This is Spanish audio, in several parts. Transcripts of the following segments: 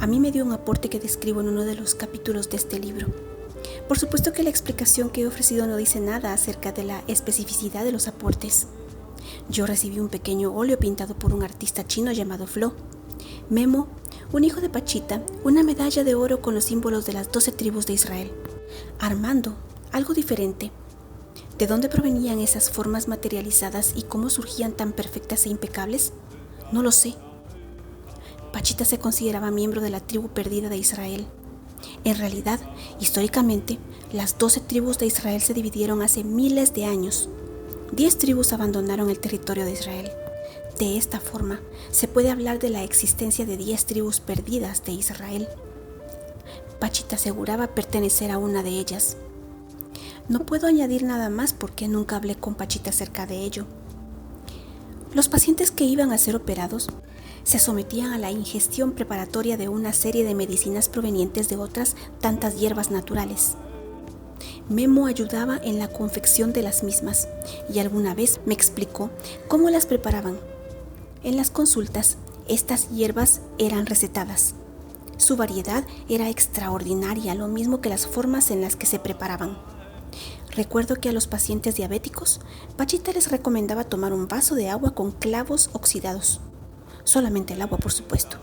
a mí me dio un aporte que describo en uno de los capítulos de este libro. Por supuesto que la explicación que he ofrecido no dice nada acerca de la especificidad de los aportes. Yo recibí un pequeño óleo pintado por un artista chino llamado Flo. Memo, un hijo de Pachita, una medalla de oro con los símbolos de las 12 tribus de Israel. Armando, algo diferente. ¿De dónde provenían esas formas materializadas y cómo surgían tan perfectas e impecables? No lo sé. Pachita se consideraba miembro de la tribu perdida de Israel. En realidad, históricamente, las 12 tribus de Israel se dividieron hace miles de años. 10 tribus abandonaron el territorio de Israel. De esta forma, se puede hablar de la existencia de 10 tribus perdidas de Israel. Pachita aseguraba pertenecer a una de ellas. No puedo añadir nada más porque nunca hablé con Pachita acerca de ello. Los pacientes que iban a ser operados se sometían a la ingestión preparatoria de una serie de medicinas provenientes de otras tantas hierbas naturales. Memo ayudaba en la confección de las mismas y alguna vez me explicó cómo las preparaban. En las consultas, estas hierbas eran recetadas. Su variedad era extraordinaria, lo mismo que las formas en las que se preparaban. Recuerdo que a los pacientes diabéticos, Pachita les recomendaba tomar un vaso de agua con clavos oxidados. Solamente el agua, por supuesto.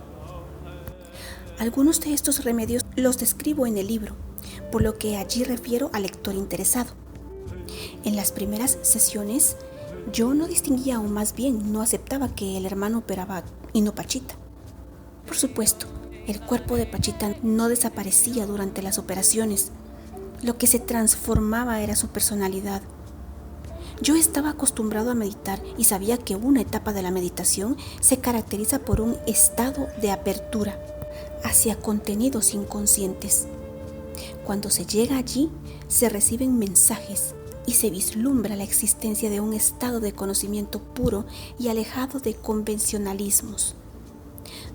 Algunos de estos remedios los describo en el libro, por lo que allí refiero al lector interesado. En las primeras sesiones, yo no distinguía, o más bien no aceptaba que el hermano operaba y no Pachita. Por supuesto, el cuerpo de Pachita no desaparecía durante las operaciones. Lo que se transformaba era su personalidad. Yo estaba acostumbrado a meditar y sabía que una etapa de la meditación se caracteriza por un estado de apertura hacia contenidos inconscientes. Cuando se llega allí, se reciben mensajes y se vislumbra la existencia de un estado de conocimiento puro y alejado de convencionalismos.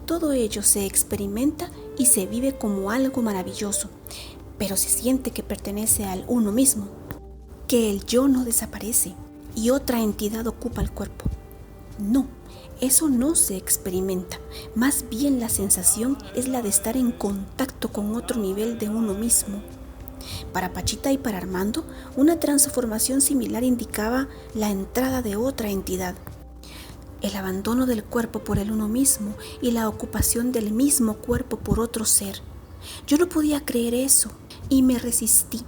Todo ello se experimenta y se vive como algo maravilloso, pero se siente que pertenece al uno mismo, que el yo no desaparece y otra entidad ocupa el cuerpo. No, eso no se experimenta, más bien la sensación es la de estar en contacto con otro nivel de uno mismo. Para Pachita y para Armando, una transformación similar indicaba la entrada de otra entidad, el abandono del cuerpo por el uno mismo y la ocupación del mismo cuerpo por otro ser. Yo no podía creer eso y me resistí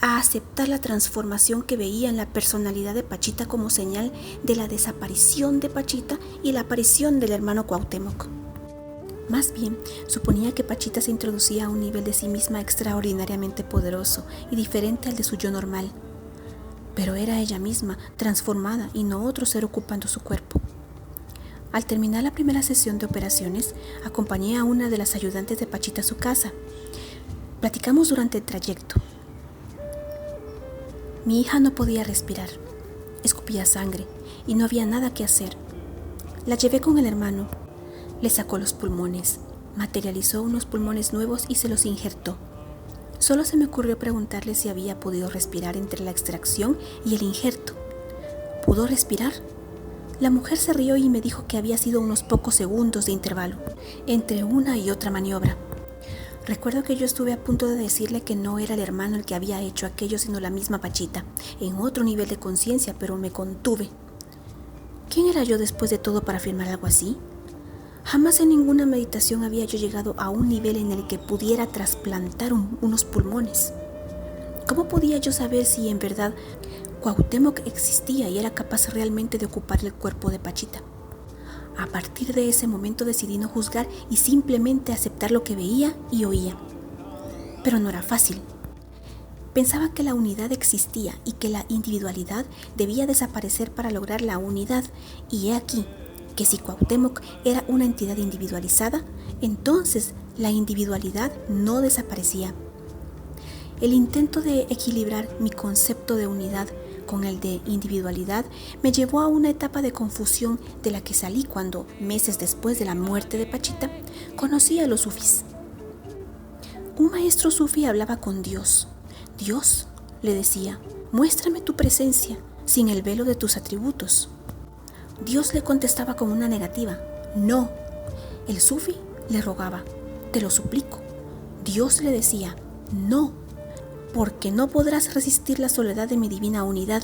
a aceptar la transformación que veía en la personalidad de Pachita como señal de la desaparición de Pachita y la aparición del hermano Cuauhtémoc. Más bien, suponía que Pachita se introducía a un nivel de sí misma extraordinariamente poderoso y diferente al de su yo normal. Pero era ella misma, transformada, y no otro ser ocupando su cuerpo. Al terminar la primera sesión de operaciones, acompañé a una de las ayudantes de Pachita a su casa. Platicamos durante el trayecto. Mi hija no podía respirar, escupía sangre y no había nada que hacer. La llevé con el hermano, le sacó los pulmones, materializó unos pulmones nuevos y se los injertó. Solo se me ocurrió preguntarle si había podido respirar entre la extracción y el injerto. ¿Pudo respirar? La mujer se rió y me dijo que había sido unos pocos segundos de intervalo entre una y otra maniobra. Recuerdo que yo estuve a punto de decirle que no era el hermano el que había hecho aquello, sino la misma Pachita, en otro nivel de conciencia, pero me contuve. ¿Quién era yo después de todo para afirmar algo así? Jamás en ninguna meditación había yo llegado a un nivel en el que pudiera trasplantar unos pulmones. ¿Cómo podía yo saber si en verdad Cuauhtémoc existía y era capaz realmente de ocupar el cuerpo de Pachita? A partir de ese momento decidí no juzgar y simplemente aceptar lo que veía y oía. Pero no era fácil. Pensaba que la unidad existía y que la individualidad debía desaparecer para lograr la unidad, y he aquí que si Cuauhtémoc era una entidad individualizada, entonces la individualidad no desaparecía. El intento de equilibrar mi concepto de unidad con el de individualidad me llevó a una etapa de confusión de la que salí cuando, meses después de la muerte de Pachita, conocí a los sufís. Un maestro sufí hablaba con Dios. Dios, le decía, muéstrame tu presencia sin el velo de tus atributos. Dios le contestaba con una negativa, no. El sufí le rogaba, te lo suplico. Dios le decía, no, porque no podrás resistir la soledad de mi divina unidad.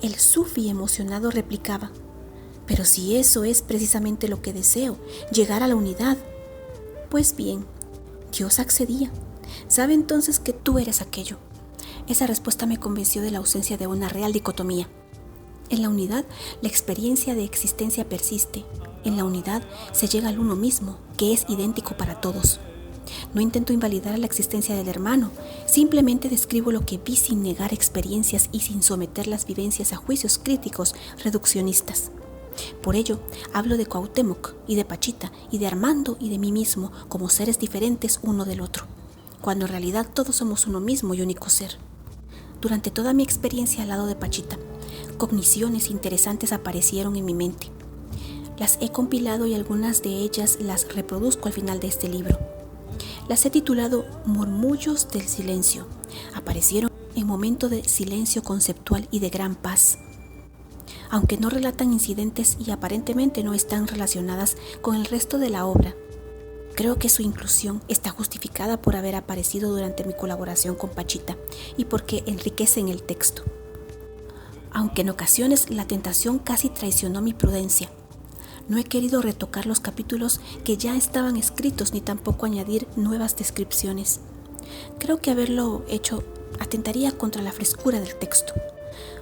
El sufí emocionado replicaba, pero si eso es precisamente lo que deseo, llegar a la unidad. Pues bien, Dios accedía. Sabe entonces que tú eres aquello. Esa respuesta me convenció de la ausencia de una real dicotomía. En la unidad, la experiencia de existencia persiste. En la unidad se llega al uno mismo, que es idéntico para todos. No intento invalidar la existencia del hermano, simplemente describo lo que vi sin negar experiencias y sin someter las vivencias a juicios críticos reduccionistas. Por ello, hablo de Cuauhtémoc y de Pachita y de Armando y de mí mismo como seres diferentes uno del otro, cuando en realidad todos somos uno mismo y único ser. Durante toda mi experiencia al lado de Pachita, cogniciones interesantes aparecieron en mi mente. Las he compilado y algunas de ellas las reproduzco al final de este libro. Las he titulado Murmullos del Silencio. Aparecieron en momento de silencio conceptual y de gran paz. Aunque no relatan incidentes y aparentemente no están relacionadas con el resto de la obra, creo que su inclusión está justificada por haber aparecido durante mi colaboración con Pachita y porque enriquecen el texto. Aunque en ocasiones la tentación casi traicionó mi prudencia, no he querido retocar los capítulos que ya estaban escritos ni tampoco añadir nuevas descripciones. Creo que haberlo hecho atentaría contra la frescura del texto.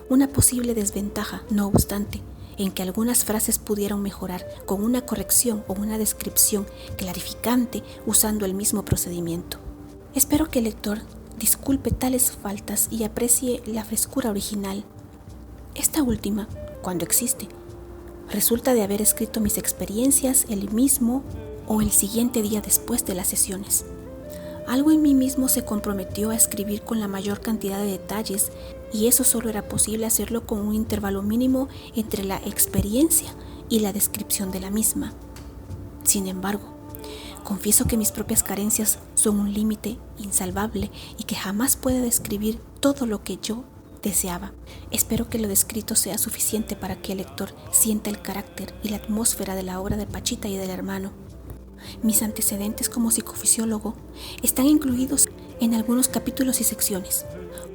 Una posible desventaja, no obstante, en que algunas frases pudieron mejorar con una corrección o una descripción clarificante usando el mismo procedimiento. Espero que el lector disculpe tales faltas y aprecie la frescura original. Esta última, cuando existe, resulta de haber escrito mis experiencias el mismo o el siguiente día después de las sesiones. Algo en mí mismo se comprometió a escribir con la mayor cantidad de detalles y eso solo era posible hacerlo con un intervalo mínimo entre la experiencia y la descripción de la misma. Sin embargo, confieso que mis propias carencias son un límite insalvable y que jamás puedo describir todo lo que yo deseaba. Espero que lo descrito sea suficiente para que el lector sienta el carácter y la atmósfera de la obra de Pachita y del hermano. Mis antecedentes como psicofisiólogo están incluidos en algunos capítulos y secciones.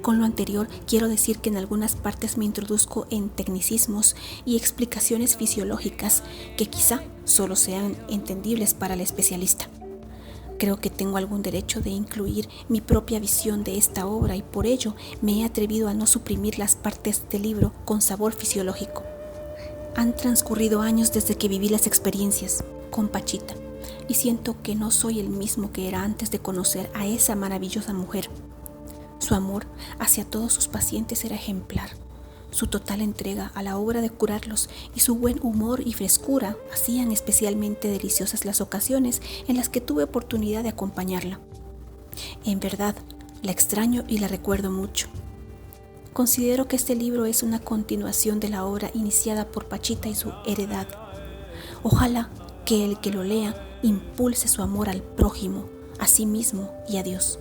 Con lo anterior, quiero decir que en algunas partes me introduzco en tecnicismos y explicaciones fisiológicas que quizá solo sean entendibles para el especialista. Creo que tengo algún derecho de incluir mi propia visión de esta obra y por ello me he atrevido a no suprimir las partes del libro con sabor fisiológico. Han transcurrido años desde que viví las experiencias con Pachita y siento que no soy el mismo que era antes de conocer a esa maravillosa mujer. Su amor hacia todos sus pacientes era ejemplar. Su total entrega a la obra de curarlos y su buen humor y frescura hacían especialmente deliciosas las ocasiones en las que tuve oportunidad de acompañarla. En verdad, la extraño y la recuerdo mucho. Considero que este libro es una continuación de la obra iniciada por Pachita y su heredad. Ojalá que el que lo lea impulse su amor al prójimo, a sí mismo y a Dios.